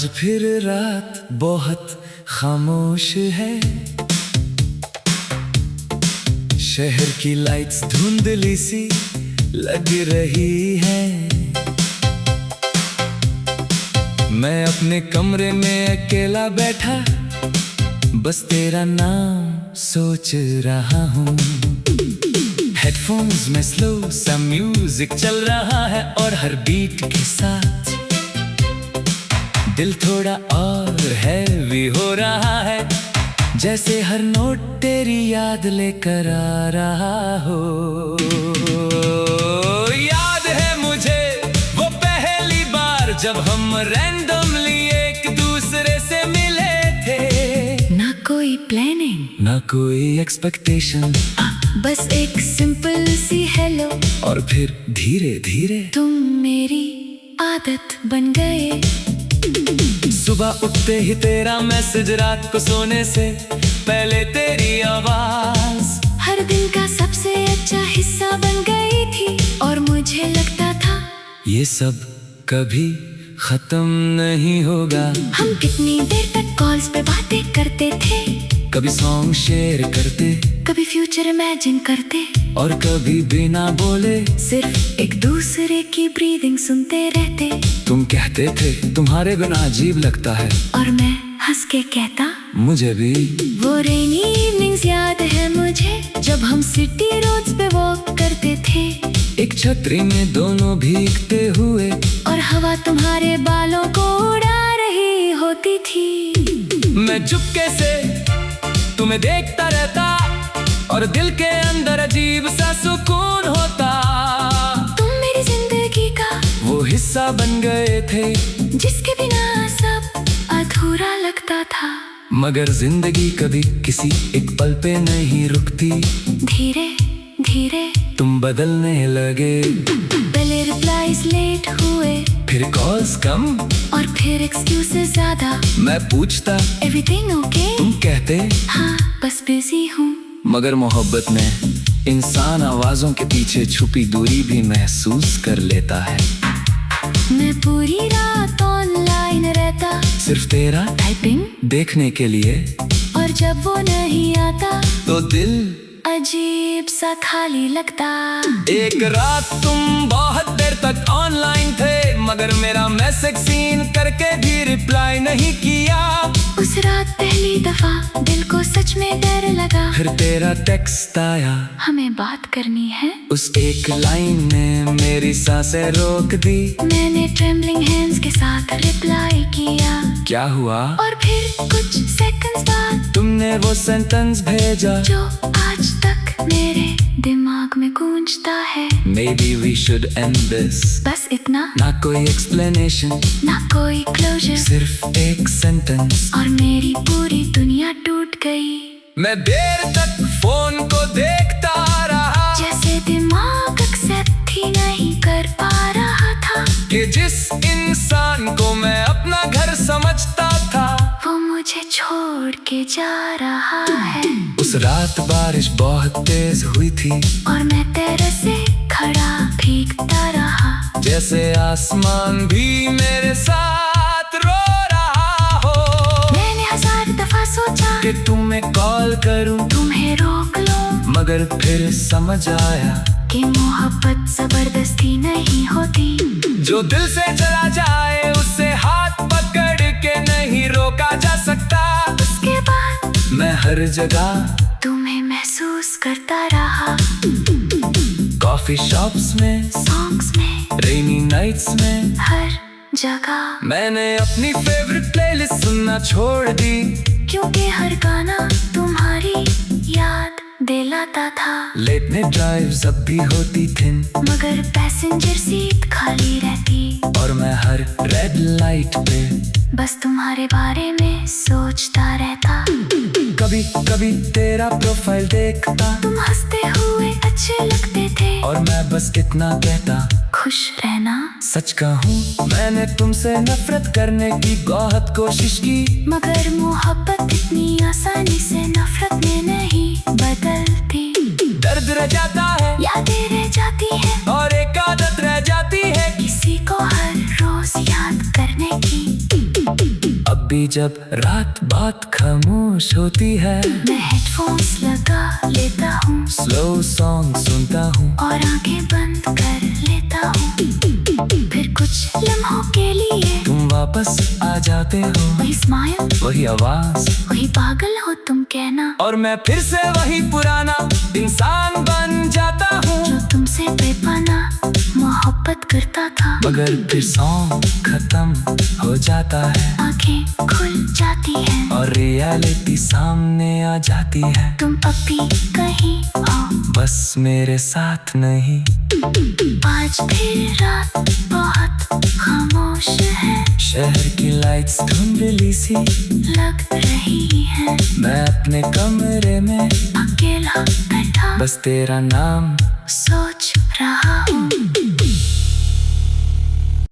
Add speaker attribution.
Speaker 1: आज फिर रात बहुत खामोश है, शहर की लाइट्स धुंधली सी लग रही है। मैं अपने कमरे में अकेला बैठा बस तेरा नाम सोच रहा हूँ। हेडफोन्स में स्लो सा म्यूजिक चल रहा है और हर बीट के साथ दिल थोड़ा और हैवी हो रहा है, जैसे हर नोट तेरी याद लेकर आ रहा हो। याद है मुझे वो पहली बार जब हम रैंडमली एक दूसरे से मिले थे।
Speaker 2: ना कोई प्लानिंग,
Speaker 1: ना कोई एक्सपेक्टेशन,
Speaker 2: बस एक सिंपल सी हेलो
Speaker 1: और फिर धीरे धीरे
Speaker 2: तुम मेरी आदत बन गए।
Speaker 1: सुबह उठते ही तेरा मैसेज, रात को सोने से पहले तेरी आवाज
Speaker 2: हर दिन का सबसे अच्छा हिस्सा बन गई थी और मुझे लगता था
Speaker 1: ये सब कभी खत्म नहीं होगा।
Speaker 2: हम कितनी देर तक कॉल्स पे बातें करते थे,
Speaker 1: कभी सॉन्ग शेयर करते,
Speaker 2: कभी फ्यूचर इमेजिन करते
Speaker 1: और कभी बिना बोले
Speaker 2: सिर्फ एक दूसरे की ब्रीदिंग सुनते रहते।
Speaker 1: तुम कहते थे तुम्हारे बिना अजीब लगता है
Speaker 2: और मैं हंस के कहता
Speaker 1: मुझे भी।
Speaker 2: वो रेनी इवनिंग्स याद है मुझे जब हम सिटी रोड्स पे वॉक करते थे,
Speaker 1: एक छतरी में दोनों भीगते हुए
Speaker 2: और हवा तुम्हारे बालों को उड़ा रही होती थी।
Speaker 1: मैं चुपके से तुम्हें देखता रहता और दिल के अंदर अजीब सा सुकून होता।
Speaker 2: तुम मेरी जिंदगी का
Speaker 1: वो हिस्सा बन गए थे
Speaker 2: जिसके बिना सब अधूरा लगता था।
Speaker 1: मगर जिंदगी कभी किसी एक पल पे नहीं रुकती,
Speaker 2: धीरे धीरे
Speaker 1: तुम बदलने लगे।
Speaker 2: पहले रिप्लाईज लेट हुए,
Speaker 1: फिर कॉल्स कम
Speaker 2: और फिर एक्सक्यूजेस ज्यादा।
Speaker 1: मैं पूछता
Speaker 2: एवरीथिंग ओके,
Speaker 1: तुम कहते
Speaker 2: हाँ बस बिजी हूँ।
Speaker 1: मगर मोहब्बत में इंसान आवाजों के पीछे छुपी दूरी भी महसूस कर लेता है।
Speaker 2: मैं पूरी रात ऑनलाइन रहता
Speaker 1: सिर्फ तेरा
Speaker 2: टाइपिंग
Speaker 1: देखने के लिए,
Speaker 2: और जब वो नहीं आता
Speaker 1: तो दिल
Speaker 2: अजीब सा खाली लगता।
Speaker 1: एक रात तुम बहुत देर तक ऑनलाइन थे, मगर मेरा मैसेज सीन करके भी रिप्लाई नहीं किया।
Speaker 2: उस रात पहली दफा दिल को सच में डर लगा।
Speaker 1: फिर तेरा टेक्स्ट आया,
Speaker 2: हमें बात करनी है।
Speaker 1: उस एक लाइन ने मेरी सांसें रोक दी।
Speaker 2: मैंने ट्रेम्बलिंग हैंड्स के साथ रिप्लाई किया।
Speaker 1: क्या हुआ?
Speaker 2: और फिर कुछ सेकंड्स बाद
Speaker 1: तुमने वो सेंटेंस भेजा
Speaker 2: जो आज तक मेरे दिमाग में गूंजता है।
Speaker 1: Maybe we should end this।
Speaker 2: बस इतना,
Speaker 1: ना कोई explanation,
Speaker 2: ना कोई क्लोजर,
Speaker 1: सिर्फ एक सेंटेंस
Speaker 2: और मेरी पूरी दुनिया टूट गई।
Speaker 1: मैं देर तक फोन को देखता रहा,
Speaker 2: जैसे दिमाग एक्सेप्ट ही नहीं कर पा रहा था
Speaker 1: कि जिस इंसान को मैं अपना घर समझता था
Speaker 2: वो मुझे छोड़ के जा रहा है।
Speaker 1: उस रात बारिश बहुत तेज हुई थी
Speaker 2: और मैं टेरेस से खड़ा भीगता रहा,
Speaker 1: जैसे आसमान भी मेरे साथ रो रहा हो।
Speaker 2: मैंने 1000 दफा सोचा
Speaker 1: कि तुम्हें कॉल करूं,
Speaker 2: तुम्हें रोक लो,
Speaker 1: मगर फिर समझ आया
Speaker 2: कि मोहब्बत जबरदस्ती नहीं होती।
Speaker 1: जो दिल से चला जाए उससे हाथ पकड़ के नहीं रोका जा सकता।
Speaker 2: उसके बाद
Speaker 1: मैं हर जगह
Speaker 2: तुम्हें महसूस करता रहा,
Speaker 1: कॉफी शॉप्स में,
Speaker 2: सॉन्ग्स में,
Speaker 1: रेनी नाइट्स में,
Speaker 2: हर जगह।
Speaker 1: मैंने अपनी फेवरेट प्लेलिस्ट सुनना छोड़ दी,
Speaker 2: क्योंकि हर गाना तुम्हारी याद दिलाता था।
Speaker 1: लेट नाइट ड्राइव्स अब भी होती थी,
Speaker 2: मगर पैसेंजर सीट खाली रहती
Speaker 1: और मैं हर रेड लाइट पे
Speaker 2: बस तुम्हारे बारे में सोचता रहता।
Speaker 1: कभी कभी तेरा प्रोफाइल देखता,
Speaker 2: तुम हंसते हुए अच्छे लगते थे
Speaker 1: और मैं बस इतना कहता
Speaker 2: खुश रहना।
Speaker 1: सच कहूँ मैंने तुमसे नफरत करने की बहुत कोशिश की,
Speaker 2: मगर मोहब्बत इतनी आसानी से नफरत में नहीं बदलती।
Speaker 1: दर्द रह जाता है,
Speaker 2: यादें रह जाती है,
Speaker 1: और एक आदत रह जाती है
Speaker 2: किसी को हर रोज याद करने की।
Speaker 1: जब रात बहुत खामोश होती है,
Speaker 2: मैं हेडफोन्स लगा लेता हूँ
Speaker 1: स्लो सॉन्ग सुनता हूँ
Speaker 2: और आंखें बंद कर लेता हूँ। फिर कुछ लम्हों के लिए
Speaker 1: तुम वापस आ जाते हो,
Speaker 2: वही स्माइल,
Speaker 1: वही आवाज,
Speaker 2: वही पागल हो तुम कहना,
Speaker 1: और मैं फिर से वही पुराना इंसान बन जाता हूँ
Speaker 2: जो तुमसे बेपना मोहब्बत करता था।
Speaker 1: मगर फिर सॉन्ग खत्म हो जाता है
Speaker 2: आंखें खुल जाती हैं
Speaker 1: और रियलिटी सामने आ जाती है।
Speaker 2: तुम अभी कहीं हो,
Speaker 1: बस मेरे साथ नहीं।
Speaker 2: आज फिर रात बहुत खामोश है,
Speaker 1: शहर की लाइट्स धुंधली सी
Speaker 2: लग रही है।
Speaker 1: मैं अपने कमरे में
Speaker 2: अकेला बैठा
Speaker 1: बस तेरा नाम
Speaker 2: सोच रहा